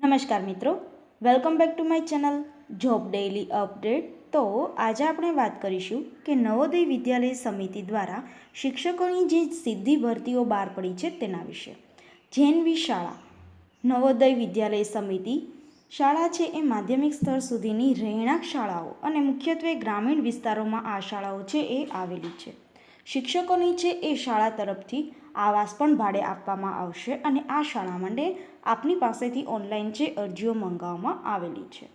નમસ્કાર મિત્રો, welcome back to my channel job daily update. તો આજે આપણે વાત કરીશું કે નવોદય વિદ્યાલય સમિતિ દ્વારા શિક્ષકોની જે સીધી ભરતીઓ બહાર પડી છે તેના વિશે। જેએનવી શાળા નવોદય વિદ્યાલય સમિતિ શાળા છે એ માધ્યમિક સ્તર સુધીની રહેણાંક શાળાઓ અને મુખ્યત્વે ગ્રામીણ વિસ્તારોમાં આ શાળાઓ છે એ આવેલી છે। શિક્ષકોની છે એ શાળા તરફથી આવાસ પણ ભાડે આપવામાં આવશે અને આ શાળા માટે આપની પાસેથી ઓનલાઈન છે અરજીઓ મંગાવવામાં આવેલી છે।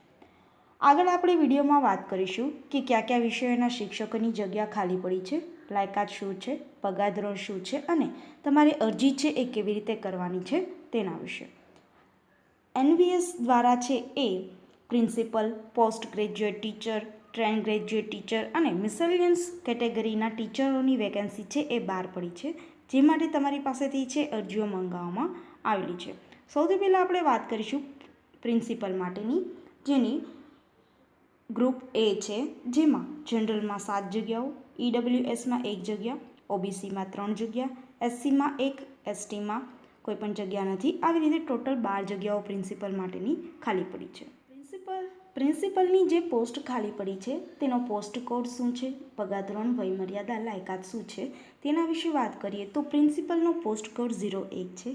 આગળ આપણે વિડીયોમાં વાત કરીશું કે કયા કયા વિષયોના શિક્ષકોની જગ્યા ખાલી પડી છે, લાયકાત શું છે, પગાર ધોરણ શું છે અને તમારી અરજી છે એ કેવી રીતે કરવાની છે તેના વિશે। એનવીએસ દ્વારા છે એ principal, post graduate teacher, trained graduate teacher અને મિસેલિયન્સ કેટેગરીના ટીચરોની વેકેન્સી છે એ બહાર પડી છે, જે માટે તમારી પાસેથી છે અરજીઓ મંગાવવામાં આવેલી છે। સૌથી પહેલાં આપણે વાત કરીશું પ્રિન્સિપલ માટેની, જેની ગ્રુપ એ છે, જેમાં જનરલમાં 7 જગ્યાઓ, ઈડબ્લ્યુએસમાં 1 જગ્યા, ઓબીસીમાં 3 જગ્યા, એસસીમાં 1, એસટીમાં કોઈ પણ જગ્યા નથી। આવી રીતે ટોટલ 12 જગ્યાઓ પ્રિન્સિપલ માટેની ખાલી પડી છે। પ્રિન્સિપલની જે પોસ્ટ ખાલી પડી છે તેનો પોસ્ટ કોડ શું છે, પગાર ધોરણ, વયમર્યાદા, લાયકાત શું છે તેના વિશે વાત કરીએ તો પ્રિન્સિપલનો પોસ્ટ કોડ 01 છે।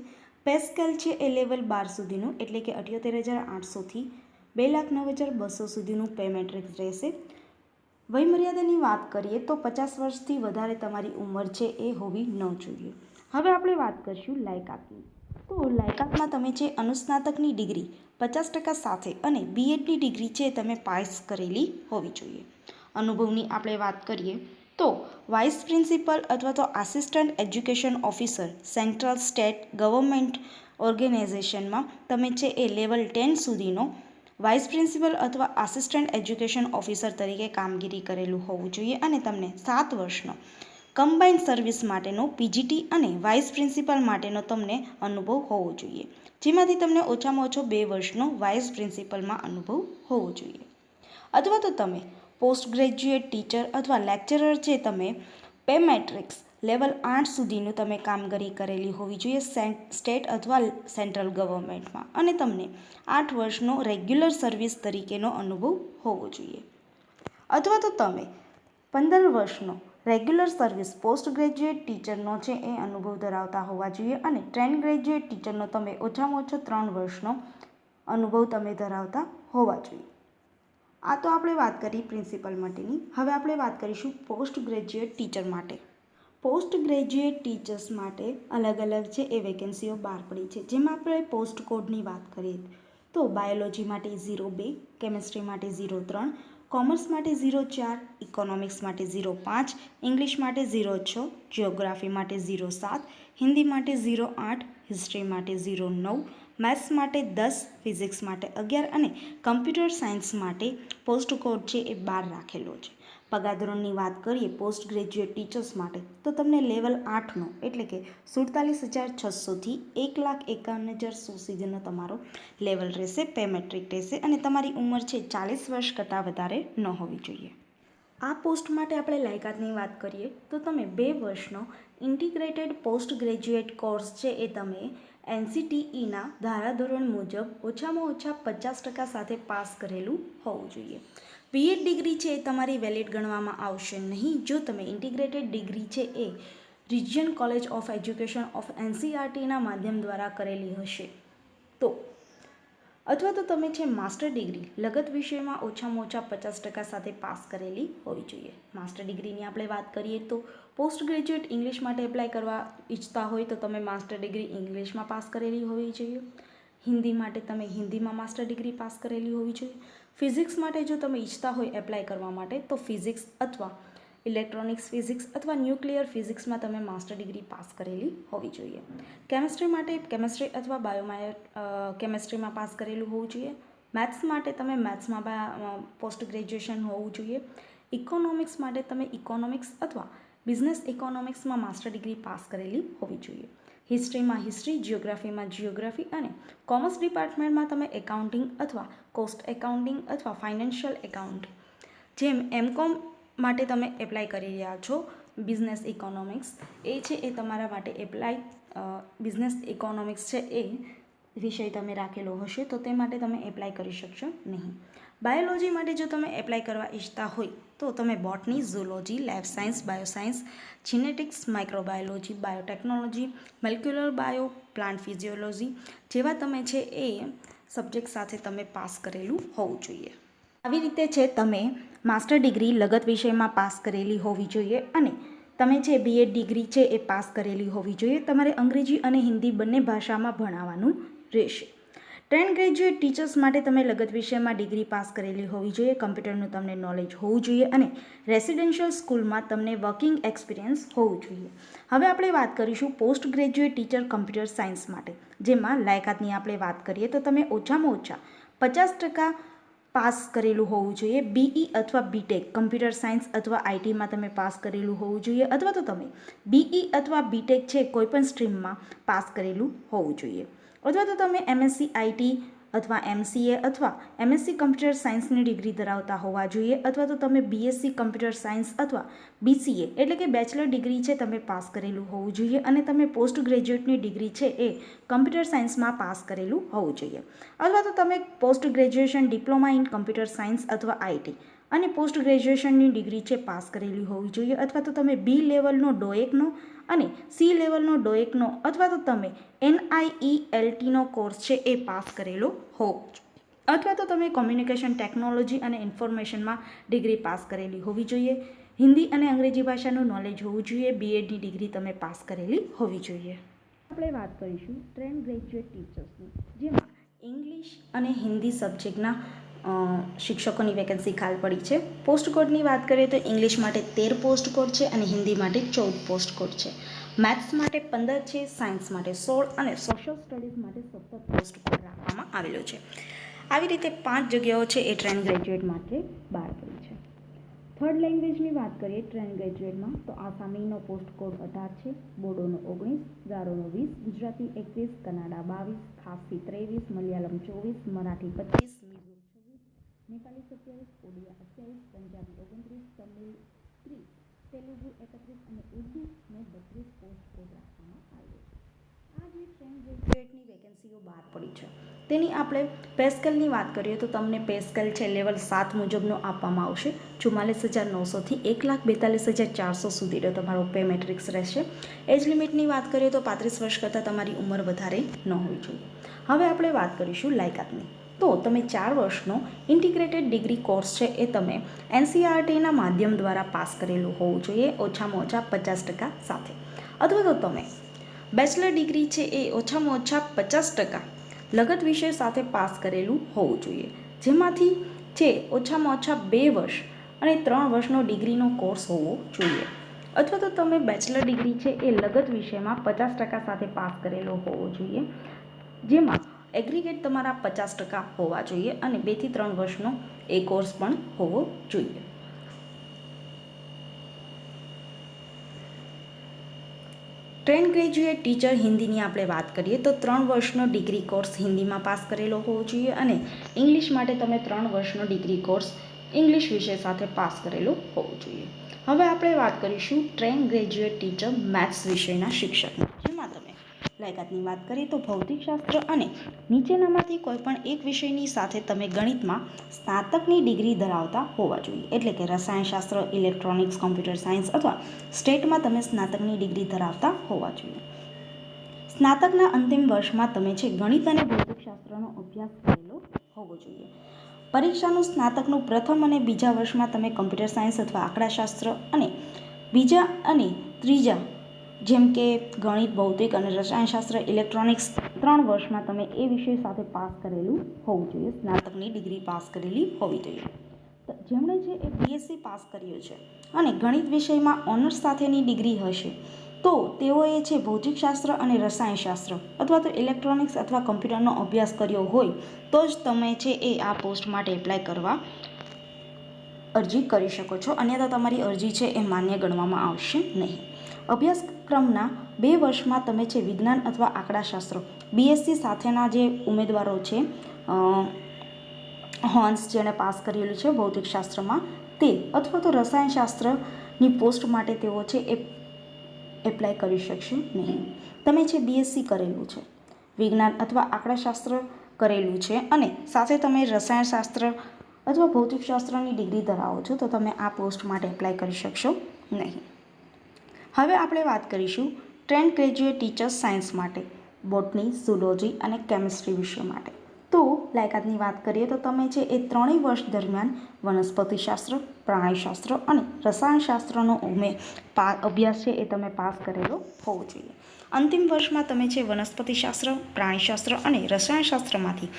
પે સ્કેલ છે એ લેવલ 12 સુધીનું એટલે કે 78,800થી 2,09,200 સુધીનું પે મેટ્રિક્સ રહેશે। વયમર્યાદાની વાત કરીએ તો 50 વર્ષથી વધારે તમારી ઉંમર છે એ હોવી ન જોઈએ। હવે આપણે વાત કરીશું લાયકાતની। તો લાયકાતમાં તમે છે અનુસ્નાતકની ડિગ્રી 50% સાથે અને બીએડની ડિગ્રી છે તમે પાસ કરેલી હોવી જોઈએ। અનુભવની આપણે વાત કરીએ તો વાઇસ પ્રિન્સિપલ અથવા તો assistant education officer central state government ઓર્ગેનાઇઝેશનમાં તમે છે એ લેવલ 10 સુધીનો વાઇસ પ્રિન્સિપલ અથવા આસિસ્ટન્ટ એજ્યુકેશન ઓફિસર તરીકે કામગીરી કરેલું હોવું જોઈએ અને તમને 7 વર્ષનો કમ્બાઇન્ડ સર્વિસ માટેનો પીજીટી અને વાઇસ પ્રિન્સિપલ માટેનો તમને અનુભવ હોવો જોઈએ, જેમાંથી તમને ઓછામાં ઓછો 2 વર્ષનો વાઇસ પ્રિન્સિપલમાં અનુભવ હોવો જોઈએ। અથવા તો તમે પોસ્ટ ગ્રેજ્યુએટ ટીચર અથવા લેક્ચરર છે તમે પે મેટ્રિક્સ લેવલ 8 સુધીનું તમે કામગીરી કરેલી હોવી જોઈએ સ્ટેટ અથવા સેન્ટ્રલ ગવર્મેન્ટમાં અને તમને 8 વર્ષનો રેગ્યુલર સર્વિસ તરીકેનો અનુભવ હોવો જોઈએ। અથવા તો તમે 15 વર્ષનો રેગ્યુલર સર્વિસ પોસ્ટ ગ્રેજ્યુએટ ટીચરનો છે એ અનુભવ ધરાવતા હોવા જોઈએ અને ટ્રેન ગ્રેજ્યુએટ ટીચરનો તમે ઓછામાં ઓછો 3 વર્ષનો અનુભવ તમે ધરાવતા હોવા જોઈએ। આ તો આપણે વાત કરી પ્રિન્સિપલ માટેની। હવે આપણે વાત કરીશું પોસ્ટ ગ્રેજ્યુએટ ટીચર માટે। પોસ્ટ ગ્રેજ્યુએટ ટીચર્સ માટે અલગ અલગ છે એ વેકેન્સીઓ બહાર પડી છે, જેમાં આપણે પોસ્ટ કોડની વાત કરીએ તો બાયોલોજી માટે 02, કેમિસ્ટ્રી માટે 03, કોમર્સ માટે 04, ઇકોનોમિક્સ માટે 05, ઇંગ્લિશ માટે 06, જિયોગ્રાફી માટે 07, હિન્દી માટે 08, હિસ્ટ્રી માટે 09, મેથ્સ માટે 10, ફિઝિક્સ માટે 11 અને કમ્પ્યુટર સાયન્સ માટે પોસ્ટ કોડ છે એ 12 રાખેલો છે। પગાર ધોરણની વાત કરીએ પોસ્ટ ગ્રેજ્યુએટ ટીચર્સ માટે તો તમને લેવલ 8નો એટલે કે 47,600થી 1,51,100 સુધીનો તમારો લેવલ રહેશે, પે મેટ્રિક રહેશે અને તમારી ઉંમર છે 40 વર્ષ કરતાં વધારે ન હોવી જોઈએ। આ પોસ્ટ માટે આપણે લાયકાતની વાત કરીએ તો તમે 2 વર્ષનો ઇન્ટિગ્રેટેડ પોસ્ટ ગ્રેજ્યુએટ કોર્સ છે એ તમે એનસીટીઈના ધારાધોરણ મુજબ ઓછામાં ઓછા 50% સાથે પાસ કરેલું હોવું જોઈએ। બીએડ ડિગ્રી છે એ તમારી વેલિડ ગણવામાં આવશે નહીં જો તમે ઇન્ટિગ્રેટેડ ડિગ્રી છે એ region college of education of એનસીઆરટીના માધ્યમ દ્વારા કરેલી હશે તો, અથવા તો તમે છે માસ્ટર ડિગ્રી લગત વિષયમાં ઓછામાં ઓછા 50% સાથે પાસ કરેલી હોવી જોઈએ। માસ્ટર ડિગ્રીની આપણે વાત કરીએ તો પોસ્ટ ગ્રેજ્યુએટ ઇંગ્લિશ માટે એપ્લાય કરવા ઈચ્છતા હોય તો તમે માસ્ટર ડિગ્રી ઇંગ્લિશમાં પાસ કરેલી હોવી જોઈએ। હિન્દી માટે તમે હિન્દીમાં માસ્ટર ડિગ્રી પાસ કરેલી હોવી જોઈએ। ફિઝિક્સ માટે જો તમે ઈચ્છતા હોય એપ્લાય કરવા માટે તો ફિઝિક્સ અથવા ઇલેક્ટ્રોનિક્સ ફિઝિક્સ અથવા ન્યુક્લિયર ફિઝિક્સમાં તમે માસ્ટર ડિગ્રી પાસ કરેલી હોવી જોઈએ। કેમિસ્ટ્રી માટે કેમિસ્ટ્રી અથવા કેમિસ્ટ્રીમાં પાસ કરેલું હોવું જોઈએ। મેથ્સ માટે તમે મેથ્સમાં પોસ્ટ ગ્રેજ્યુએશન હોવું જોઈએ। ઇકોનોમિક્સ માટે તમે ઇકોનોમિક્સ અથવા બિઝનેસ ઇકોનોમિક્સમાં માસ્ટર ડિગ્રી પાસ કરેલી હોવી જોઈએ। હિસ્ટ્રીમાં હિસ્ટ્રી, જિયોગ્રાફીમાં જિયોગ્રાફી અને કોમર્સ ડિપાર્ટમેન્ટમાં તમે એકાઉન્ટિંગ અથવા કોસ્ટ એકાઉન્ટિંગ અથવા ફાઇનાન્શિયલ એકાઉન્ટ જેમ એમકોમ માટે તમે એપ્લાય કરી રહ્યા છો બિઝનેસ ઇકોનોમિક્સ એ છે એ તમારા માટે એપ્લાય બિઝનેસ ઇકોનોમિક્સ છે એ વિષય તમે રાખેલો હશે તો તે માટે તમે એપ્લાય કરી શકશો નહીં. બાયોલોજી માટે જો તમે એપ્લાય કરવા ઈચ્છતા હોય તો તમે botany, zoology, life science, bioscience, genetics, microbiology, biotechnology, molecular bio, plant physiology જેવા તમે છે એ સબ્જેક્ટ સાથે તમે પાસ કરેલું હોવું જોઈએ. આવી રીતે છે તમે માસ્ટર ડિગ્રી લગત વિષયમાં પાસ કરેલી હોવી જોઈએ અને તમે જે બીએડ ડિગ્રી છે એ પાસ કરેલી હોવી જોઈએ. તમારે અંગ્રેજી અને હિન્દી બંને ભાષામાં ભણાવવાનું રહેશે. ટ્રેન ગ્રેજ્યુએટ ટીચર્સ માટે તમે લગત વિષયમાં ડિગ્રી પાસ કરેલી હોવી જોઈએ. કમ્પ્યુટરનું તમને નોલેજ હોવું જોઈએ અને રેસિડેન્શિયલ સ્કૂલમાં તમને વર્કિંગ એક્સપિરિયન્સ હોવું જોઈએ. હવે આપણે વાત કરીશું post graduate teacher computer science માટે, જેમાં લાયકાતની આપણે વાત કરીએ તો તમે ઓછામાં ઓછા 50% પાસ કરેલું હોવું જોઈએ. બીઈ અથવા બીટેક કમ્પ્યુટર સાયન્સ અથવા આઈટીમાં તમે પાસ કરેલું હોવું જોઈએ, અથવા તો તમે બીઈ અથવા બીટેક છે કોઈપણ સ્ટ્રીમમાં પાસ કરેલું હોવું જોઈએ, અથવા તો તમે એમએસસી આઈટી અથવા એમસીએ અથવા એમએસસી કમ્પ્યુટર સાયન્સની ડિગ્રી ધરાવતા હોવા જોઈએ, અથવા તો તમે બીએસસી કમ્પ્યુટર સાયન્સ અથવા બીસીએ એટલે કે બેચલર ડિગ્રી છે તમે પાસ કરેલું હોવું જોઈએ અને તમે પોસ્ટ ગ્રેજ્યુએટની ડિગ્રી છે એ કમ્પ્યુટર સાયન્સમાં પાસ કરેલું હોવું જોઈએ, અથવા તો તમે post graduation diploma in computer science અથવા આઈટી અને પોસ્ટ ગ્રેજ્યુએશનની ડિગ્રી છે પાસ કરેલી હોવી જોઈએ, અથવા તો તમે બી લેવલનો ડોએકનો અને સી લેવલનો ડોએકનો અથવા તો તમે NIELTનો કોર્સ છે એ પાસ કરેલો હોવો જોઈએ, અથવા તો તમે કોમ્યુનિકેશન ટેકનોલોજી અને ઇન્ફોર્મેશનમાં ડિગ્રી પાસ કરેલી હોવી જોઈએ. હિન્દી અને અંગ્રેજી ભાષાનું નોલેજ હોવું જોઈએ. બીએડની ડિગ્રી તમે પાસ કરેલી હોવી જોઈએ. આપણે વાત કરીશું ટ્રેન ગ્રેજ્યુએટ ટીચર્સની, જેમાં ઇંગ્લિશ અને હિન્દી સબ્જેક્ટના શિક્ષકોની વેકેન્સી ખાલી પડી છે. પોસ્ટ કોડની વાત કરીએ તો ઇંગ્લિશ માટે 13 પોસ્ટ કોડ છે અને હિન્દી માટે 14 પોસ્ટ કોડ છે. મેથ્સ માટે 15 છે, સાયન્સ માટે 16 અને સોશિયલ સ્ટડીઝ માટે 17 પોસ્ટ કોડ રાખવામાં આવેલો છે. આવી રીતે 5 જગ્યાઓ છે એ ટ્રેન ગ્રેજ્યુએટ માટે બહાર પડી છે. થર્ડ લેંગ્વેજની વાત કરીએ ટ્રેન ગ્રેજ્યુએટમાં તો આસામીનો પોસ્ટ કોડ 18 છે, બોડોનો 19, ગારોનો 20, ગુજરાતી 21, કન્નડા 22, ખાસી 23, મલયાલમ 24, મરાઠી 25, મિઝો 26, નેપાળી 27, ઓડિયા 28, પંજાબી 29, તમિલ 30, તેલુગુ 31 અને ઉર્દૂને 32 પોસ્ટ કોડ રાખવામાં આવ્યો છે. આ જે ટ્રેન ગ્રેજ્યુએટની વેકેન્સીઓ બહાર પડી છે તેની આપણે પે સ્કેલની વાત કરીએ તો તમને પે સ્કેલ છે લેવલ 7 મુજબનો આપવામાં આવશે. 44,900થી 1,42,400 સુધીનો તમારો પે મેટ્રિક્સ રહેશે. એજ લિમિટની વાત કરીએ તો 35 વર્ષ કરતાં તમારી ઉંમર વધારે ન હોવી જોઈએ. હવે આપણે વાત કરીશું લાયકાતની. તો તમે 4 વર્ષનો ઇન્ટિગ્રેટેડ ડિગ્રી કોર્સ છે એ તમે NCERTના માધ્યમ દ્વારા પાસ કરેલું હોવું જોઈએ ઓછામાં ઓછા 50% સાથે, અથવા તો તમે બેચલર ડિગ્રી છે એ ઓછામાં ઓછા 50% લગત વિષય સાથે પાસ કરેલું હોવું જોઈએ, જેમાંથી છે ઓછામાં ઓછા 2 વર્ષ અને 3 વર્ષનો ડિગ્રીનો કોર્સ હોવો જોઈએ, અથવા તો તમે બેચલર ડિગ્રી છે એ લગત વિષયમાં 50% સાથે પાસ કરેલો હોવો જોઈએ, જેમાં એગ્રીગેટ તમારા 50% હોવા જોઈએ અને 2 થી 3 વર્ષનો એ કોર્સ પણ હોવો જોઈએ. ટ્રેન ગ્રેજ્યુએટ ટીચર હિન્દીની આપણે વાત કરીએ તો 3 વર્ષનો ડિગ્રી કોર્સ હિન્દીમાં પાસ કરેલો હોવો જોઈએ અને ઇંગ્લિશ માટે તમે 3 વર્ષનો ડિગ્રી કોર્સ ઇંગ્લિશ વિષય સાથે પાસ કરેલો હોવો જોઈએ. હવે આપણે વાત કરીશું ટ્રેન ગ્રેજ્યુએટ ટીચર મેથ્સ વિષયના શિક્ષકની, જેમાં તમે લાયકાતની વાત કરીએ તો ભૌતિકશાસ્ત્ર અને નીચેનામાંથી કોઈપણ એક વિષયની સાથે તમે ગણિતમાં સ્નાતકની ડિગ્રી ધરાવતા હોવા જોઈએ, એટલે કે રસાયણશાસ્ત્ર, ઇલેક્ટ્રોનિક્સ, કોમ્પ્યુટર સાયન્સ અથવા સ્ટેટમાં તમે સ્નાતકની ડિગ્રી ધરાવતા હોવા જોઈએ. સ્નાતકના અંતિમ વર્ષમાં તમે છે ગણિત અને ભૌતિકશાસ્ત્રનો અભ્યાસ કરેલો હોવો જોઈએ. પરીક્ષાનું સ્નાતકનું પ્રથમ અને બીજા વર્ષમાં તમે કમ્પ્યુટર સાયન્સ અથવા આંકડાશાસ્ત્ર અને બીજા અને ત્રીજા જેમ કે ગણિત, ભૌતિક અને રસાયણશાસ્ત્ર, ઇલેક્ટ્રોનિક્સ 3 વર્ષમાં તમે એ વિષય સાથે પાસ કરેલું હોવું જોઈએ, સ્નાતકની ડિગ્રી પાસ કરેલી હોવી જોઈએ. જેમણે છે એ બીએસસી પાસ કર્યું છે અને ગણિત વિષયમાં ઓનર્સ સાથેની ડિગ્રી હશે તો તેઓએ છે ભૌતિકશાસ્ત્ર અને રસાયણશાસ્ત્ર અથવા તો ઇલેક્ટ્રોનિક્સ અથવા કમ્પ્યુટરનો અભ્યાસ કર્યો હોય તો જ તમે છે એ આ પોસ્ટ માટે એપ્લાય કરવા અરજી કરી શકો છો, અન્યથા તમારી અરજી છે એ માન્ય ગણવામાં આવશે નહીં. અભ્યાસક્રમના 2 વર્ષમાં તમે છે વિજ્ઞાન અથવા આંકડાશાસ્ત્ર બીએસસી સાથેના જે ઉમેદવારો છે હોન્સ જેણે પાસ કરેલું છે ભૌતિકશાસ્ત્રમાં તે અથવા તો રસાયણશાસ્ત્રની પોસ્ટ માટે તેઓ છે એ એપ્લાય કરી શકશે નહીં. તમે છે બીએસસી કરેલું છે વિજ્ઞાન અથવા આંકડાશાસ્ત્ર કરેલું છે અને સાથે તમે રસાયણશાસ્ત્ર અથવા ભૌતિકશાસ્ત્રની ડિગ્રી ધરાવો છો તો તમે આ પોસ્ટ માટે એપ્લાય કરી શકશો નહીં. હવે આપણે વાત કરીશું ટ્રેન્ડ ગ્રેજ્યુએટ ટીચર્સ સાયન્સ માટે, બોટની, ઝૂલોજી અને કેમિસ્ટ્રી વિષય માટે. તો લાયકાતની વાત કરીએ તો તમે છે એ 3 વર્ષ દરમિયાન વનસ્પતિશાસ્ત્ર, પ્રાણીશાસ્ત્ર અને રસાયણશાસ્ત્રનો અભ્યાસ છે એ તમે પાસ કરેલો હોવો જોઈએ. અંતિમ વર્ષમાં તમે છે વનસ્પતિશાસ્ત્ર, પ્રાણીશાસ્ત્ર અને રસાયણશાસ્ત્રમાંથી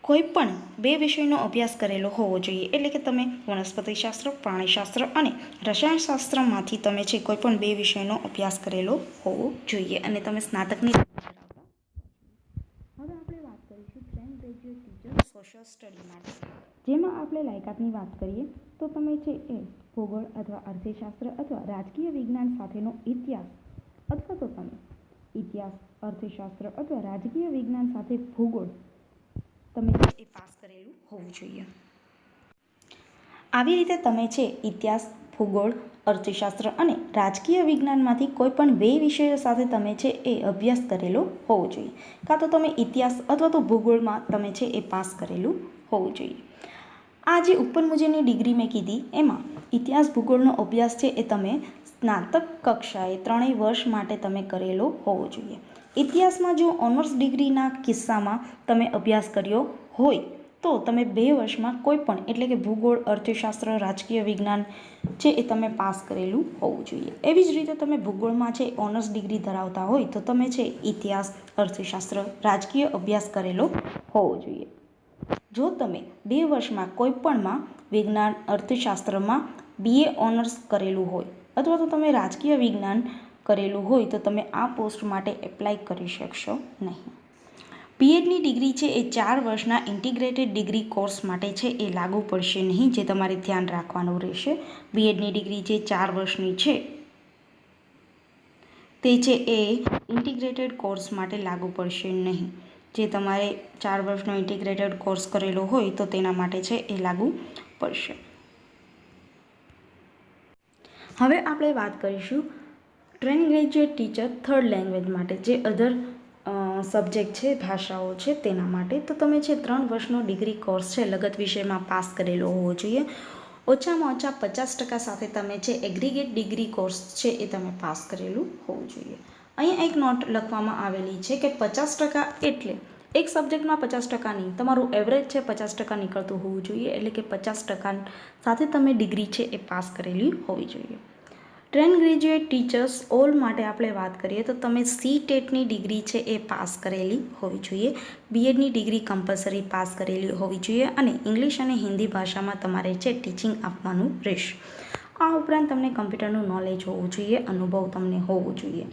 કોઈ પણ 2 વિષયનો અભ્યાસ કરેલો હોવો જોઈએ. એટલે કે તમે વનસ્પતિશાસ્ત્ર, પ્રાણીશાસ્ત્ર અને રસાયણશાસ્ત્રમાંથી તમે છે કોઈ પણ 2 વિષયનો અભ્યાસ કરેલો હોવો જોઈએ અને તમે સ્નાતકની હવે આપણે વાત કરીશું trend graduate teacher social study માટે, જેમાં આપણે લાયકાતની વાત કરીએ તો તમે છે એ ભૂગોળ અથવા અર્થશાસ્ત્ર અથવા રાજકીય વિજ્ઞાન સાથેનો ઇતિહાસ અથવા તો તમે ઇતિહાસ, અર્થશાસ્ત્ર અથવા રાજકીય વિજ્ઞાન સાથે ભૂગોળ તમે એ પાસ કરેલું હોવું જોઈએ. આવી રીતે તમે છે ઇતિહાસ, ભૂગોળ, અર્થશાસ્ત્ર અને રાજકીય વિજ્ઞાનમાંથી કોઈ પણ 2 વિષયો સાથે તમે છે એ અભ્યાસ કરેલો હોવો જોઈએ. કાં તો તમે ઇતિહાસ અથવા તો ભૂગોળમાં તમે છે એ પાસ કરેલું હોવું જોઈએ. આ જે ઉપર મુજબની ડિગ્રી મેં કીધી એમાં ઇતિહાસ, ભૂગોળનો અભ્યાસ છે એ તમે સ્નાતક કક્ષાએ 3 વર્ષ માટે તમે કરેલો હોવો જોઈએ. ઇતિહાસમાં જો ઓનર્સ ડિગ્રીના કિસ્સામાં તમે અભ્યાસ કર્યો હોય તો તમે 2 વર્ષમાં કોઈ પણ એટલે કે ભૂગોળ, અર્થશાસ્ત્ર, રાજકીય વિજ્ઞાન છે એ તમે પાસ કરેલું હોવું જોઈએ. એવી જ રીતે તમે ભૂગોળમાં છે ઓનર્સ ડિગ્રી ધરાવતા હોય તો તમે છે ઇતિહાસ, અર્થશાસ્ત્ર, રાજકીય અભ્યાસ કરેલો હોવો જોઈએ. જો તમે 2 વર્ષમાં કોઈ પણમાં વિજ્ઞાન, અર્થશાસ્ત્રમાં BA ઓનર્સ કરેલું હોય અથવા તો તમે રાજકીય વિજ્ઞાન કરેલું હોય તો તમે આ પોસ્ટ માટે એપ્લાય કરી શકશો નહીં. બીએડની ડિગ્રી છે એ 4 વર્ષના ઇન્ટિગ્રેટેડ ડિગ્રી કોર્સ માટે છે એ લાગુ પડશે નહીં, જે તમારે ધ્યાન રાખવાનું રહેશે. બીએડની ડિગ્રી જે 4 વર્ષની છે તે છે એ ઇન્ટિગ્રેટેડ કોર્સ માટે લાગુ પડશે નહીં. જે તમારે 4 વર્ષનો ઇન્ટિગ્રેટેડ કોર્સ કરેલો હોય તો તેના માટે છે એ લાગુ પડશે. હવે આપણે વાત કરીશું trend graduate teacher third language માટે, જે અધર સબ્જેક્ટ છે, ભાષાઓ છે તેના માટે. તો તમે છે 3 વર્ષનો ડિગ્રી કોર્સ છે લગત વિષયમાં પાસ કરેલો હોવો જોઈએ. ઓછામાં ઓછા 50% સાથે તમે છે એગ્રીગેટ ડિગ્રી કોર્સ છે એ તમે પાસ કરેલું હોવું જોઈએ. અહીંયા એક નોટ લખવામાં આવેલી છે કે 50% એટલે એક સબ્જેક્ટમાં 50% નહીં, તમારું એવરેજ છે 50% નીકળતું હોવું જોઈએ. એટલે કે 50% સાથે તમે ડિગ્રી છે એ પાસ કરેલી હોવી જોઈએ. ટ્રેન્ડ ગ્રેજ્યુએટ ટીચર્સ ઓલ માટે આપણે વાત કરીએ તો તમે CTETની ડિગ્રી છે એ પાસ કરેલી હોવી જોઈએ. બીએડની ડિગ્રી કમ્પલસરી પાસ કરેલી હોવી જોઈએ અને ઇંગ્લિશ અને હિન્દી ભાષામાં તમારે છે ટીચિંગ આપવાનું રહેશે. આ ઉપરાંત તમને કમ્પ્યુટરનું નોલેજ હોવું જોઈએ, અનુભવ તમને હોવો જોઈએ.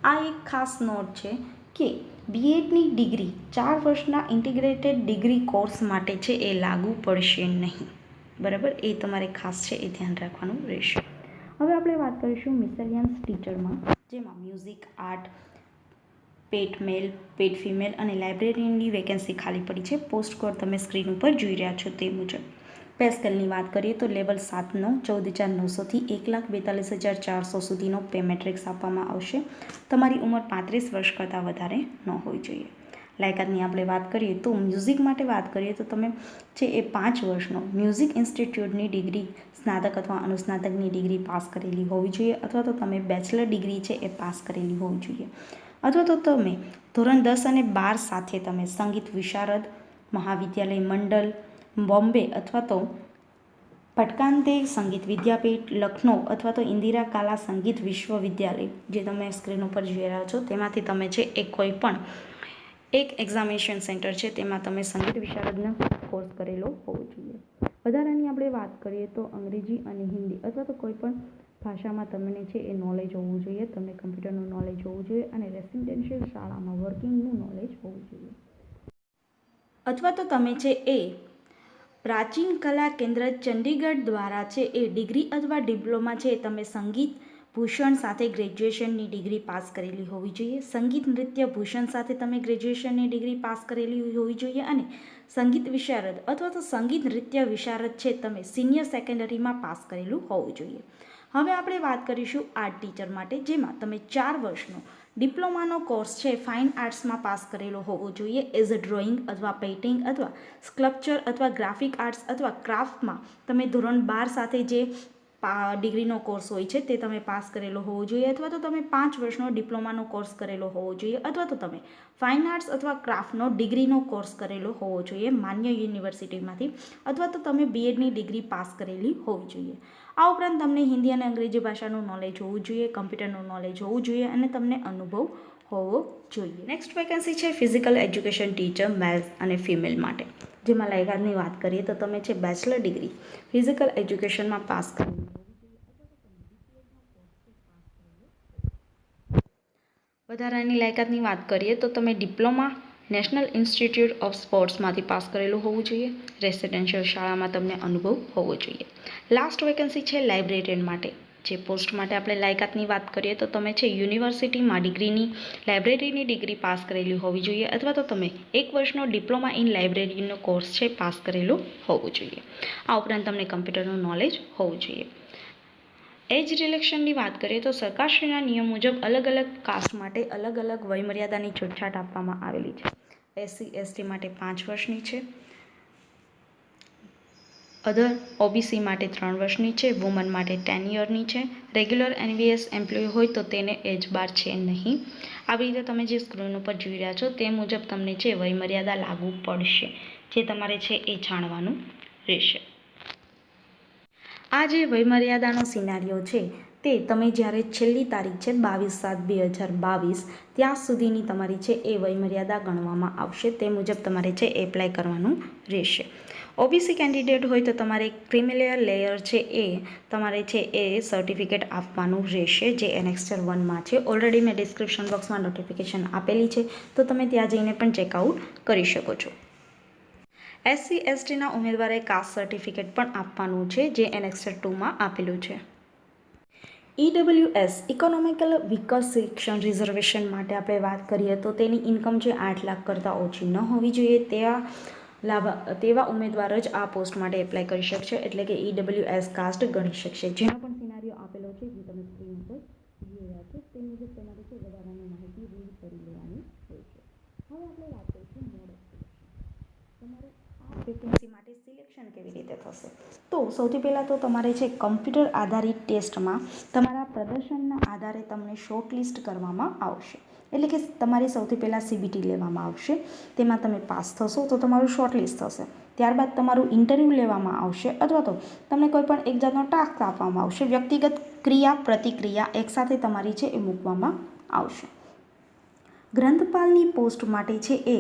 આ એક ખાસ નોટ છે કે બીએડની ડિગ્રી 4 વર્ષના ઇન્ટિગ્રેટેડ ડિગ્રી કોર્સ માટે છે એ લાગુ પડશે નહીં. બરાબર, એ તમારે ખાસ છે એ ધ્યાન રાખવાનું રહેશે. હવે આપણે વાત કરીશું મિસેલિયન્સ ટીચરમાં, જેમાં મ્યુઝિક, આર્ટ, પેટ મેલ, પેટ ફિમેલ અને લાઇબ્રેરિયનની વેકેન્સી ખાલી પડી છે. પોસ્ટ કોડ તમે સ્ક્રીન ઉપર જોઈ રહ્યા છો તે મુજબ. પે સ્કેલની વાત કરીએ તો લેવલ 7નો 14,900થી 1,42,400 સુધીનો પે મેટ્રિક્સ આપવામાં આવશે. તમારી ઉંમર 35 વર્ષ કરતાં વધારે ન હોવી જોઈએ. લાયકાતની આપણે વાત કરીએ તો મ્યુઝિક માટે વાત કરીએ તો તમે છે એ 5 વર્ષનો મ્યુઝિક ઇન્સ્ટિટ્યૂટની ડિગ્રી, સ્નાતક અથવા અનુસ્નાતકની ડિગ્રી પાસ કરેલી હોવી જોઈએ અથવા તો તમે બેચલર ડિગ્રી છે એ પાસ કરેલી હોવી જોઈએ અથવા તો તમે ધોરણ 10 અને 12 સાથે તમે સંગીત વિશારદ, મહાવિદ્યાલય મંડળ, બોમ્બે અથવા તો પટકાંતે સંગીત વિદ્યાપીઠ, લખનૌ અથવા તો ઇન્દિરા કાલા સંગીત વિશ્વવિદ્યાલય, જે તમે સ્ક્રીન ઉપર જોઈ રહ્યા છો તેમાંથી તમે છે એ કોઈ પણ એક એક્ઝામિનેશન સેન્ટર છે તેમાં તમે સંગીત વિશારદનો કોર્સ કરેલો હોવો જોઈએ. વધારાની આપણે વાત કરીએ તો અંગ્રેજી અને હિન્દી અથવા તો કોઈ પણ ભાષામાં તમને છે એ નોલેજ હોવું જોઈએ. તમને કમ્પ્યુટરનું નોલેજ હોવું જોઈએ અને રેસિડેન્શિયલ શાળામાં વર્કિંગનું નોલેજ હોવું જોઈએ. અથવા તો તમે છે એ પ્રાચીન કલા કેન્દ્ર ચંડીગઢ દ્વારા છે એ ડિગ્રી અથવા ડિપ્લોમા છે તમે સંગીત ભૂષણ સાથે ગ્રેજ્યુએશનની ડિગ્રી પાસ કરેલી હોવી જોઈએ. સંગીત નૃત્ય ભૂષણ સાથે તમે ગ્રેજ્યુએશનની ડિગ્રી પાસ કરેલી હોવી જોઈએ અને સંગીત વિશારદ અથવા તો સંગીત નૃત્ય વિશારદ છે તમે સિનિયર સેકન્ડરીમાં પાસ કરેલું હોવું જોઈએ. હવે આપણે વાત કરીશું આર્ટ ટીચર માટે, જેમાં તમે 4 વર્ષનો ડિપ્લોમાનો કોર્સ છે ફાઇન આર્ટ્સમાં પાસ કરેલો હોવો જોઈએ. એઝ અ ડ્રોઈંગ અથવા પેઇન્ટિંગ અથવા સ્કલ્પચર અથવા ગ્રાફિક આર્ટ્સ અથવા ક્રાફ્ટમાં તમે ધોરણ 12 સાથે જે ડિગ્રીનો કોર્સ હોય છે તે તમે પાસ કરેલો હોવો જોઈએ, અથવા તો તમે 5 વર્ષનો ડિપ્લોમાનો કોર્સ કરેલો હોવો જોઈએ, અથવા તો તમે ફાઇન આર્ટ્સ અથવા ક્રાફ્ટનો ડિગ્રીનો કોર્સ કરેલો હોવો જોઈએ માન્ય યુનિવર્સિટીમાંથી, અથવા તો તમે બીએડની ડિગ્રી પાસ કરેલી હોવી જોઈએ. આ ઉપરાંત તમને હિન્દી અને અંગ્રેજી ભાષાનું નોલેજ હોવું જોઈએ, કમ્પ્યુટરનું નોલેજ હોવું જોઈએ અને તમને અનુભવ હોવો જોઈએ. નેક્સ્ટ વેકેન્સી છે ફિઝિકલ એજ્યુકેશન ટીચર મેલ અને ફિમેલ માટે. જેમાં લાયકાતની વાત કરીએ તો તમે છે બેચલર ડિગ્રી ફિઝિકલ એજ્યુકેશનમાં પાસ કરેલી. વધારાની લાયકાતની વાત કરીએ તો તમે ડિપ્લોમા નેશનલ ઇન્સ્ટિટ્યૂટ ઓફ સ્પોર્ટ્સમાંથી પાસ કરેલું હોવું જોઈએ. રેસિડેન્શિયલ શાળામાં તમને અનુભવ હોવો જોઈએ. લાસ્ટ વેકેન્સી છે લાઇબ્રેરિયન માટે. જે પોસ્ટ માટે આપણે લાયકાતની વાત કરીએ તો તમે છે યુનિવર્સિટીમાં લાઇબ્રેરીની ડિગ્રી પાસ કરેલી હોવી જોઈએ, અથવા તો તમે 1 વર્ષનો ડિપ્લોમા ઇન લાઇબ્રેરીનો કોર્સ છે પાસ કરેલો હોવો જોઈએ. આ ઉપરાંત તમને કમ્પ્યુટરનું નોલેજ હોવું જોઈએ. એજ રિલેક્શનની વાત કરીએ તો સરકારશ્રીના નિયમ મુજબ અલગ અલગ કાસ્ટ માટે અલગ અલગ વયમર્યાદાની છૂટછાટ આપવામાં આવેલી છે. SC/ST માટે 5 વર્ષની છે, અધર OBC માટે 3 વર્ષની છે, વુમન માટે 10 યરની છે. રેગ્યુલર NVS એમ્પ્લોય હોય તો તેને એજ બાર છે નહીં. આવી રીતે તમે જે સ્ક્રીન ઉપર જોઈ રહ્યા છો તે મુજબ તમને છે વયમર્યાદા લાગુ પડશે, જે તમારે છે એ જાણવાનું રહેશે. આ જે વયમર્યાદાનો સિનારીઓ છે તે તમે જ્યારે છેલ્લી તારીખ છે 22/7/2022 ત્યાં સુધીની તમારી છે એ વયમર્યાદા ગણવામાં આવશે. તે મુજબ તમારે છે એપ્લાય કરવાનું રહેશે. OBC કેન્ડિડેટ હોય તો તમારે ક્રિમિનલ લેયર છે એ તમારે છે એ સર્ટિફિકેટ આપવાનું રહેશે, જે એનેક્સર 1માં છે. ઓલરેડી મેં ડિસ્ક્રિપ્શન બોક્સમાં નોટિફિકેશન આપેલી છે, તો તમે ત્યાં જઈને પણ ચેકઆઉટ કરી શકો છો. SC/STના ઉમેદવારે કાસ્ટ સર્ટિફિકેટ પણ આપવાનું છે, જે એનેક્સર 2માં આપેલું છે. EWS economical weaker section reservation માટે આપણે વાત કરીએ તો તેની ઇન્કમ છે 8 લાખ કરતાં ઓછી ન હોવી જોઈએ. તેવા ઉમેદવાર જ આ પોસ્ટ માટે એપ્લાય કરી શકશે, એટલે કે EWS કાસ્ટ ગણી શકશે. જેનો પણ સિનારીઓ આપેલો છે જે તમે સ્ક્રીન ઉપર જોઈ રહ્યા છો તે મુજબ તમારે છે વધારાની માહિતી રીડ કરી લેવાની રહેશે. હવે આપણે વાત કરીશું મોડ ઓફ સિલેક્શન. તમારે આ વેકેન્સી માટે સિલેક્શન કેવી રીતે થશે? તો સૌથી પહેલાં તો તમારે છે કમ્પ્યુટર આધારિત ટેસ્ટમાં તમારા પ્રદર્શનના આધારે તમને શોર્ટલિસ્ટ કરવામાં આવશે. એટલે કે તમારી સૌથી પહેલાં CBT લેવામાં આવશે, તેમાં તમે પાસ થશો તો તમારું શોર્ટલિસ્ટ થશે. ત્યારબાદ તમારું ઇન્ટરવ્યૂ લેવામાં આવશે, અથવા તો તમને કોઈ પણ એક જાતનો ટાસ્ક આપવામાં આવશે. વ્યક્તિગત ક્રિયા પ્રતિક્રિયા એકસાથે તમારી છે એ મૂકવામાં આવશે. ગ્રંથપાલની પોસ્ટ માટે છે એ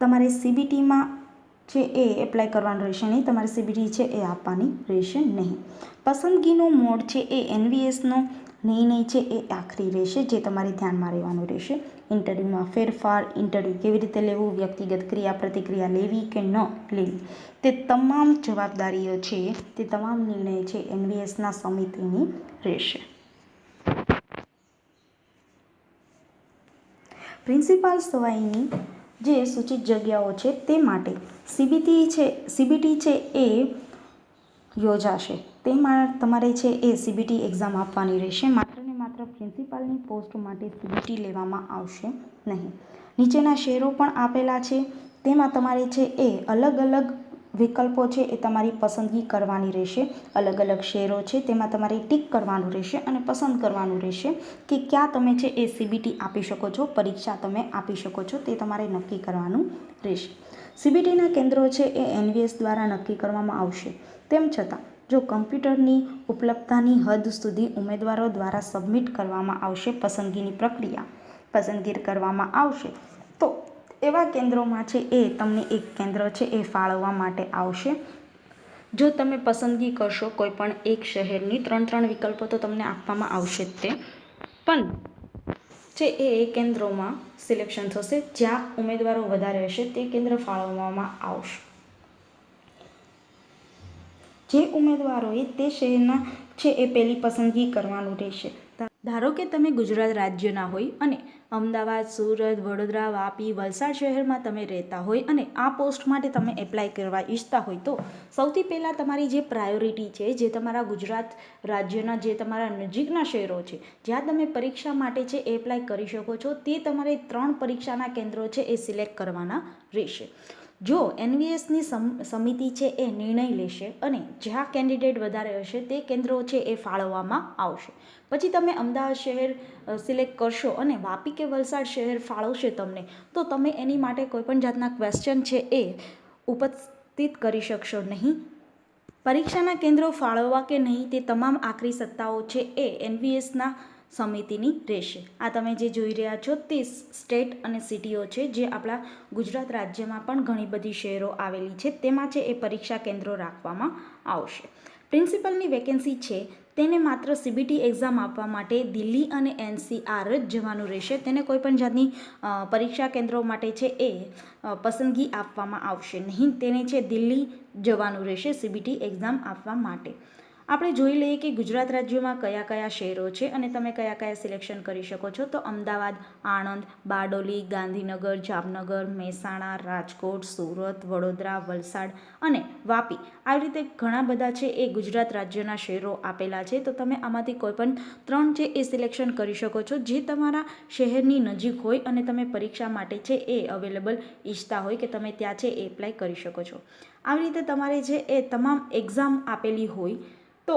તમારે CBTમાં છે એ એપ્લાય કરવાનું રહેશે નહીં, તમારે CBT છે એ આપવાની રહેશે નહીં. પસંદગીનો મોડ છે એ NVSનો નિર્ણય છે એ આખરી રહેશે, જે તમારે ધ્યાનમાં રહેવાનું રહેશે. ઇન્ટરવ્યૂમાં ફેરફાર, ઇન્ટરવ્યૂ કેવી રીતે લેવું, વ્યક્તિગત ક્રિયા પ્રતિક્રિયા લેવી કે ન લેવી, તે તમામ જવાબદારીઓ છે તે તમામ નિર્ણય છે NVSના સમિતિની રહેશે. પ્રિન્સિપાલ સિવાયની જે સૂચિત જગ્યાઓ છે તે માટે CBT છે એ યોજાશે. તેમાં તમારે છે એ CBT એક્ઝામ આપવાની રહેશે. માત્ર ને માત્ર પ્રિન્સિપાલની પોસ્ટ માટે CBT લેવામાં આવશે નહીં. નીચેના શહેરો પણ આપેલા છે, તેમાં તમારે છે એ અલગ અલગ વિકલ્પો છે એ તમારી પસંદગી કરવાની રહેશે. અલગ અલગ શહેરો છે તેમાં તમારે ટીક કરવાનું રહેશે અને પસંદ કરવાનું રહેશે કે ક્યાં તમે છે એ CBT આપી શકો છો, પરીક્ષા તમે આપી શકો છો, તે તમારે નક્કી કરવાનું રહેશે. CBTના કેન્દ્રો છે એ NVS દ્વારા નક્કી કરવામાં આવશે. તેમ છતાં જો કમ્પ્યુટરની ઉપલબ્ધતાની હદ સુધી ઉમેદવારો દ્વારા સબમિટ કરવામાં આવશે, પસંદગી કરવામાં આવશે, તો એવા કેન્દ્રોમાં છે એ તમને એક કેન્દ્ર છે એ ફાળવવા માટે આવશે. જો તમે પસંદગી કરશો કોઈ પણ એક શહેરની, 3 વિકલ્પો તો તમને આપવામાં આવશે જ તે, પણ છે એ કેન્દ્રોમાં સિલેક્શન થશે. જ્યાં ઉમેદવારો વધારે હશે તે કેન્દ્ર ફાળવવામાં આવશે. જે ઉમેદવારોએ તે શહેરના છે એ પહેલી પસંદગી કરવાનું રહેશે. ધારો કે તમે ગુજરાત રાજ્યના હોય અને અમદાવાદ, સુરત, વડોદરા, વાપી, વલસાડ શહેરમાં તમે રહેતા હોય અને આ પોસ્ટ માટે તમે એપ્લાય કરવા ઈચ્છતા હોય તો સૌથી પહેલાં તમારી જે પ્રાયોરિટી છે, જે તમારા ગુજરાત રાજ્યના જે તમારા નજીકના શહેરો છે જ્યાં તમે પરીક્ષા માટે છે એપ્લાય કરી શકો છો, તે તમારે 3 પરીક્ષાના કેન્દ્રો છે એ સિલેક્ટ કરવાના રહેશે. જો એનવીએસની સમિતિ છે એ નિર્ણય લેશે અને જ્યાં કેન્ડિડેટ વધારે હશે તે કેન્દ્રો છે એ ફાળવવામાં આવશે. પછી તમે અમદાવાદ શહેર સિલેક્ટ કરશો અને વાપી કે વલસાડ શહેર ફાળવશે તમને, તો તમે એની માટે કોઈપણ જાતના ક્વેશ્ચન છે એ ઉપસ્થિત કરી શકશો નહીં. પરીક્ષાના કેન્દ્રો ફાળવવા કે નહીં તે તમામ આખરી સત્તાઓ છે એ એનવીએસના સમિતિની રહેશે. આ તમે જે જોઈ રહ્યા છો તે સ્ટેટ અને સિટીઓ છે, જે આપણા ગુજરાત રાજ્યમાં પણ ઘણી બધી શહેરો આવેલી છે, તેમાં છે એ પરીક્ષા કેન્દ્રો રાખવામાં આવશે. પ્રિન્સિપલની વેકેન્સી છે તેને માત્ર સીબીટી એક્ઝામ આપવા માટે દિલ્હી અને એનસીઆર જ જવાનું રહેશે. તેને કોઈપણ જાતની પરીક્ષા કેન્દ્રો માટે છે એ પસંદગી આપવામાં આવશે નહીં. તેને છે દિલ્હી જવાનું રહેશે સીબીટી એક્ઝામ આપવા માટે. આપણે જોઈ લઈએ કે ગુજરાત રાજ્યોમાં કયા કયા શહેરો છે અને તમે કયા કયા સિલેક્શન કરી શકો છો. તો અમદાવાદ, આણંદ, બારડોલી, ગાંધીનગર, જામનગર, મહેસાણા, રાજકોટ, સુરત, વડોદરા, વલસાડ અને વાપી, આવી રીતે ઘણા બધા છે એ ગુજરાત રાજ્યના શહેરો આપેલા છે. તો તમે આમાંથી કોઈપણ 3 છે એ સિલેક્શન કરી શકો છો જે તમારા શહેરની નજીક હોય અને તમે પરીક્ષા માટે છે એ અવેલેબલ ઈચ્છતા હોય કે તમે ત્યાં છે એ એપ્લાય કરી શકો છો. આવી રીતે તમારે છે એ તમામ એક્ઝામ આપેલી હોય તો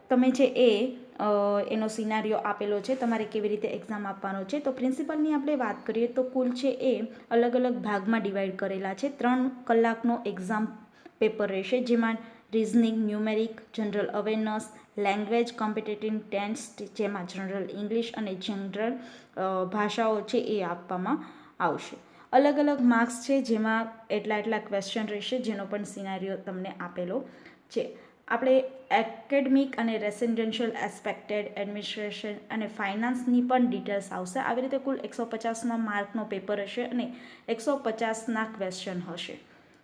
તમે છે એ એનો સિનારીઓ આપેલો છે, તમારે કેવી રીતે એક્ઝામ આપવાનો છે. તો પ્રિન્સિપલની આપણે વાત કરીએ તો કુલ છે એ અલગ અલગ ભાગમાં ડિવાઈડ કરેલા છે. 3 કલાકનો એક્ઝામ પેપર રહેશે, જેમાં reasoning, numeric, general awareness, language competitive test, જેમાં જનરલ ઇંગ્લિશ અને જનરલ ભાષાઓ છે એ આપવામાં આવશે. અલગ અલગ માર્ક્સ છે, જેમાં એટલા ક્વેશ્ચન રહેશે, જેનો પણ સિનારીઓ તમને આપેલો છે. આપણે એકેડમિક અને રેસિડેન્શિયલ એસ્પેક્ટેડ, એડમિનિસ્ટ્રેશન અને ફાઇનાન્સની પણ ડિટેલ્સ આવશે. આવી રીતે કુલ 150 માર્કનો પેપર હશે અને 150ના ક્વેશ્ચન હશે,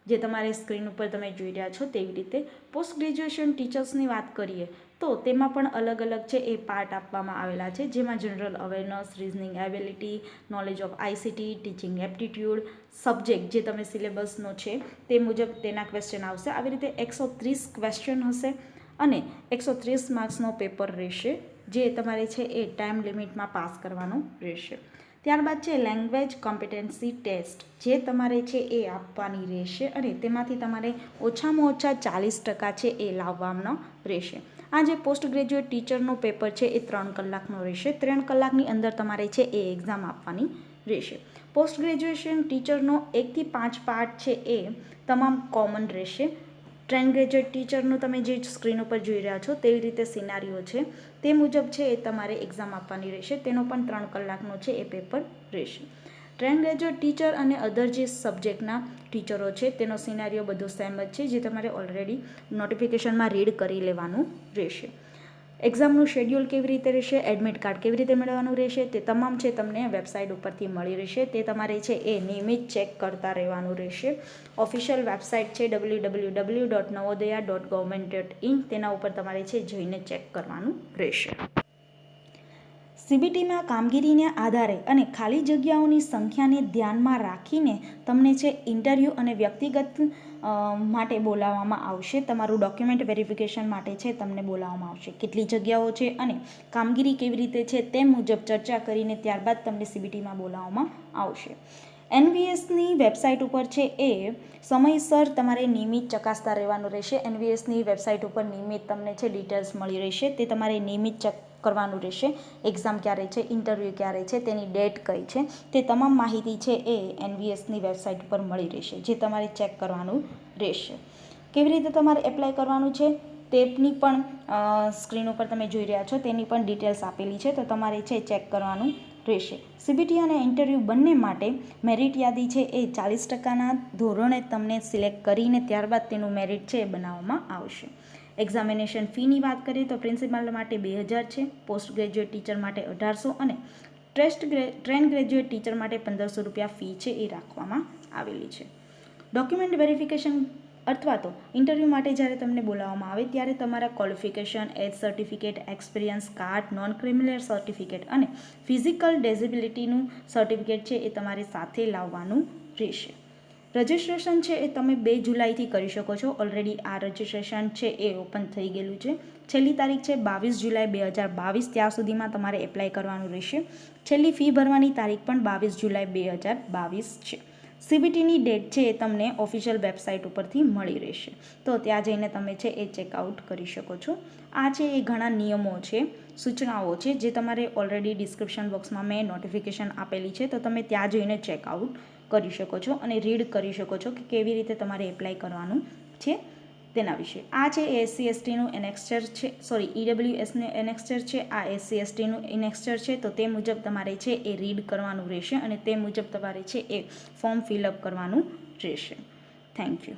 જે તમારે સ્ક્રીન ઉપર તમે જોઈ રહ્યા છો તેવી રીતે. પોસ્ટ ગ્રેજ્યુએશન ટીચર્સની વાત કરીએ તો તેમાં પણ અલગ અલગ છે એ પાર્ટ આપવામાં આવેલા છે, જેમાં general awareness, reasoning ability, knowledge of ICT, teaching aptitude, subject જે તમે સિલેબસનો છે તે મુજબ તેના ક્વેશ્ચન આવશે. આવી રીતે 130 ક્વેશ્ચન હશે અને 130 માર્ક્સનો પેપર રહેશે, જે તમારે છે એ ટાઈમ લિમિટમાં પાસ કરવાનું રહેશે. ત્યારબાદ છે લેંગ્વેજ કોમ્પિટન્સી ટેસ્ટ, જે તમારે છે એ આપવાની રહેશે અને તેમાંથી તમારે ઓછામાં ઓછા 40% છે એ લાવવાનો રહેશે. આ જે પોસ્ટ ગ્રેજ્યુએટ ટીચરનો પેપર છે એ 3 કલાકનો રહેશે. 3 કલાકની અંદર તમારે છે એ એક્ઝામ આપવાની રહેશે. પોસ્ટ ગ્રેજ્યુએશન ટીચરનો 1 થી 5 પાર્ટ છે એ તમામ કોમન રહેશે. ટ્રેન ગ્રેજ્યુએટ ટીચરનું તમે જે સ્ક્રીન ઉપર જોઈ રહ્યા છો તેવી રીતે સિનારીઓ છે તે મુજબ છે એ તમારે એક્ઝામ આપવાની રહેશે. તેનો પણ 3 કલાકનો છે એ પેપર રહેશે. ટ્રેન ગ્રેજ્યુએટ ટીચર અને અધર જે સબ્જેક્ટના ટીચરો છે તેનો સિનારીઓ બધો સેમ જ છે, જે તમારે ઓલરેડી નોટિફિકેશનમાં રીડ કરી લેવાનું રહેશે. એક્ઝામનું શેડ્યુલ કેવી રીતે રહેશે, એડમિટ કાર્ડ કેવી રીતે મેળવવાનું રહેશે, તે તમામ છે તમને વેબસાઇટ ઉપરથી મળી રહેશે. તે તમારે છે એ નિયમિત ચેક કરતા રહેવાનું રહેશે. ઓફિશિયલ વેબસાઇટ છે www.navodaya.government.in, તેના ઉપર તમારે છે જઈને ચેક કરવાનું રહેશે. સીબીટીમાં કામગીરીને આધારે અને ખાલી જગ્યાઓની સંખ્યાને ધ્યાનમાં રાખીને તમને છે ઇન્ટરવ્યૂ અને વ્યક્તિગત માટે બોલાવવામાં આવશે. તમારું ડોક્યુમેન્ટ વેરિફિકેશન માટે છે તમને બોલાવવામાં આવશે. કેટલી જગ્યાઓ છે અને કામગીરી કેવી રીતે છે તે મુજબ ચર્ચા કરીને ત્યારબાદ તમને સીબીટીમાં બોલાવવામાં આવશે. એનવીએસની વેબસાઇટ ઉપર છે એ સમયસર તમારે નિયમિત ચકાસતા રહેવાનું રહેશે. એનવીએસની વેબસાઇટ ઉપર નિયમિત તમને છે ડિટેલ્સ મળી રહેશે, તે તમારે નિયમિત ચેક કરવાનું રહેશે. એક્ઝામ ક્યારે છે, ઇન્ટરવ્યૂ ક્યારે છે, તેની ડેટ કઈ છે, તે તમામ માહિતી છે એ એનવીએસની વેબસાઇટ ઉપર મળી રહેશે, જે તમારે ચેક કરવાનું રહેશે. કેવી રીતે તમારે એપ્લાય કરવાનું છે તેની પણ સ્ક્રીન ઉપર તમે જોઈ રહ્યા છો, તેની પણ ડિટેલ્સ આપેલી છે, તો તમારે છે ચેક કરવાનું રહેશે. સીબીટી અને ઇન્ટરવ્યૂ બંને માટે મેરિટ યાદી છે એ 40%ના ધોરણે તમને સિલેક્ટ કરીને ત્યારબાદ તેનું મેરિટ છે એ બનાવવામાં આવશે. એક્ઝામિનેશન ફીની વાત કરીએ તો પ્રિન્સિપાલ માટે 2000 છે, પોસ્ટ ગ્રેજ્યુએટ ટીચર માટે 1800 અને ટ્રેન ગ્રેજ્યુએટ ટીચર માટે 1500 રૂપિયા ફી છે એ રાખવામાં આવેલી છે. ડોક્યુમેન્ટ વેરિફિકેશન અથવા તો ઇન્ટરવ્યૂ માટે જ્યારે તમને બોલાવવામાં આવે ત્યારે તમારા qualification, age certificate, experience card, non criminal certificate અને ફિઝિકલ ડિસેબિલિટીનું સર્ટિફિકેટ છે એ તમારે સાથે લાવવાનું રહેશે. રજિસ્ટ્રેશન છે એ તમે 2 જુલાઈથી કરી શકો છો. ઓલરેડી આ રજિસ્ટ્રેશન છે એ ઓપન થઈ ગયેલું છે. છેલ્લી તારીખ છે 22 જુલાઈ 2022. ત્યાં સુધીમાં તમારે એપ્લાય કરવાનું રહેશે. છેલ્લી ફી ભરવાની તારીખ પણ 22 જુલાઈ 2022 છે. CBTની ડેટ છે એ તમને ઓફિશિયલ વેબસાઇટ ઉપરથી મળી રહેશે, તો ત્યાં જઈને તમે છે એ ચેકઆઉટ કરી શકો છો. આ છે એ ઘણા નિયમો છે, સૂચનાઓ છે જે તમારે ઓલરેડી ડિસ્ક્રિપ્શન બોક્સમાં મેં નોટિફિકેશન આપેલી છે, તો તમે ત્યાં જઈને ચેકઆઉટ કરી શકો છો અને રીડ કરી શકો છો કે કેવી રીતે તમારે એપ્લાય કરવાનું છે તેના વિશે. આ છે SC/STનું એનેક્સ્ચર છે, EWSનું એનેક્સ્ચર છે. આ SC/STનું એનેક્સ્ચર છે, તો તે મુજબ તમારે છે એ રીડ કરવાનું રહેશે અને તે મુજબ તમારે છે એ ફોર્મ ફિલઅપ કરવાનું રહેશે. Thank you.